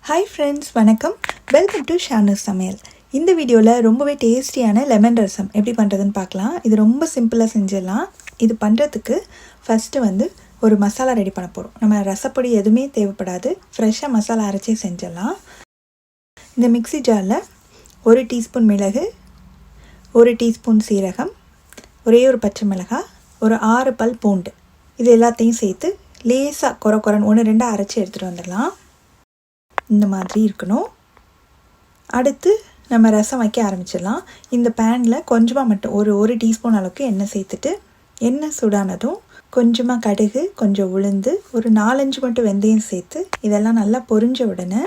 Hi friends, வணக்கம். Welcome to Samayal. இந்த வீடியோல ரொம்பவே டேஸ்டியான லெமன் ரசம் எப்படி பண்றதுன்னு பார்க்கலாம். இது ரொம்ப சிம்பிளா செஞ்சிடலாம். இது பண்றதுக்கு ஃபர்ஸ்ட் ஒரு மசாலா ரெடி பண்ண போறோம். நம்ம ரசப்பொடி எதுவுமே தேவைப்படாது. ஃப்ரெஷ்ஷா மசாலா அரைச்சே செஞ்சிடலாம். இந்த மிக்ஸி ஜார்ல 1 டீஸ்பூன் மிளகு, 1 டீஸ்பூன் சீரகம், ஒரே ஒரு பச்சை மிளகாய், ஒரு 6 பல் பூண்டு. இது எல்லாத்தையும் சேர்த்து லேசா கொரகொரன்னு 1-2 அரைச்சி எடுத்துட்டு வந்துடலாம். இந்த மாதிரி இருக்கணும். அடுத்து நம்ம ரசம் வைக்க ஆரம்பிச்சிடலாம். இந்த பேனில் கொஞ்சமாக மட்டும் ஒரு டீஸ்பூன் அளவுக்கு எண்ணெய் சேர்த்துட்டு எண்ணெய் சூடானதும் கொஞ்சமாக கடுகு, கொஞ்சம் உளுந்து, ஒரு 4-5 மட்டும் வெந்தயம் சேர்த்து இதெல்லாம் நல்லா பொரிஞ்ச உடனே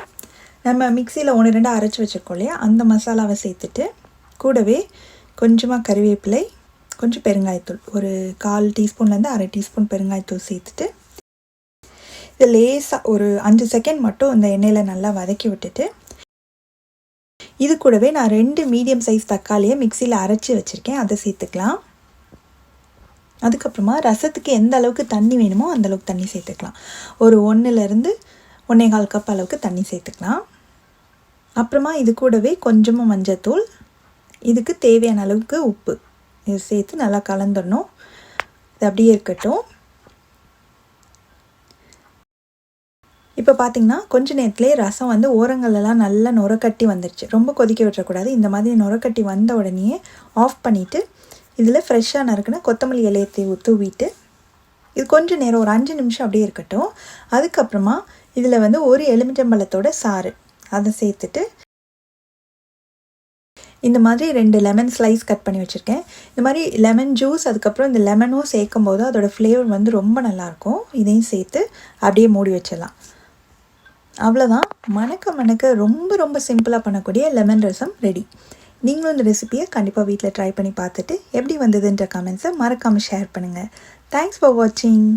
நம்ம மிக்சியில் 1-2 அரைச்சி வச்சுருக்கோம் இல்லையா, அந்த மசாலாவை சேர்த்துட்டு கூடவே கொஞ்சமாக கறிவேப்பிலை, கொஞ்சம் பெருங்காயத்தூள், ஒரு 1/4 டீஸ்பூன்லேருந்து 1/2 டீஸ்பூன் பெருங்காயத்தூள் சேர்த்துட்டு இது லேசாக ஒரு 5 செகண்ட் மட்டும் இந்த எண்ணெயில் நல்லா வதக்கி விட்டுட்டு இது கூடவே நான் 2 மீடியம் சைஸ் தக்காளியை மிக்சியில் அரைச்சி வச்சுருக்கேன், அதை சேர்த்துக்கலாம். அதுக்கப்புறமா ரசத்துக்கு எந்த அளவுக்கு தண்ணி வேணுமோ அந்த அளவுக்கு தண்ணி சேர்த்துக்கலாம். ஒரு 1-1 1/4 கப் அளவுக்கு தண்ணி சேர்த்துக்கலாம். அப்புறமா இது கூடவே கொஞ்சமாக மஞ்சத்தூள், இதுக்கு தேவையான அளவுக்கு உப்பு இது சேர்த்து நல்லா கலந்துடணும். இது அப்படியே இருக்கட்டும். இப்போ பார்த்திங்கன்னா கொஞ்ச நேரத்துலேயே ரசம் ஓரங்கள்லாம் நல்லா நுரக்கட்டி வந்துடுச்சு. ரொம்ப கொதிக்க விட்டுறக்கூடாது. இந்த மாதிரி நுரக்கட்டி வந்த உடனே ஆஃப் பண்ணிவிட்டு இதில் ஃப்ரெஷ்ஷாக நறுக்குன கொத்தமல்லி இலையை தூவிட்டு இது கொஞ்சம் நேரம் ஒரு 5 நிமிஷம் அப்படியே இருக்கட்டும். அதுக்கப்புறமா இதில் ஒரு எலுமிச்சம்பழத்தோட சாறு அதை சேர்த்துட்டு இந்த மாதிரி 2 லெமன் ஸ்லைஸ் கட் பண்ணி வச்சுருக்கேன். இந்த மாதிரி லெமன் ஜூஸ் அதுக்கப்புறம் இந்த லெமனும் சேர்க்கும் போது அதோடய ஃப்ளேவர் ரொம்ப நல்லாயிருக்கும். இதையும் சேர்த்து அப்படியே மூடி வச்சிடலாம். அவ்வளோதான். மணக்க ரொம்ப சிம்பிளாக பண்ணக்கூடிய லெமன் ரசம் ரெடி. நீங்களும் இந்த ரெசிபியை கண்டிப்பாக வீட்டில் ட்ரை பண்ணி பார்த்துட்டு எப்படி வந்ததுன்ற கமெண்ட்ஸை மறக்காமல் ஷேர் பண்ணுங்கள். தேங்க்ஸ் ஃபார் வாட்சிங்.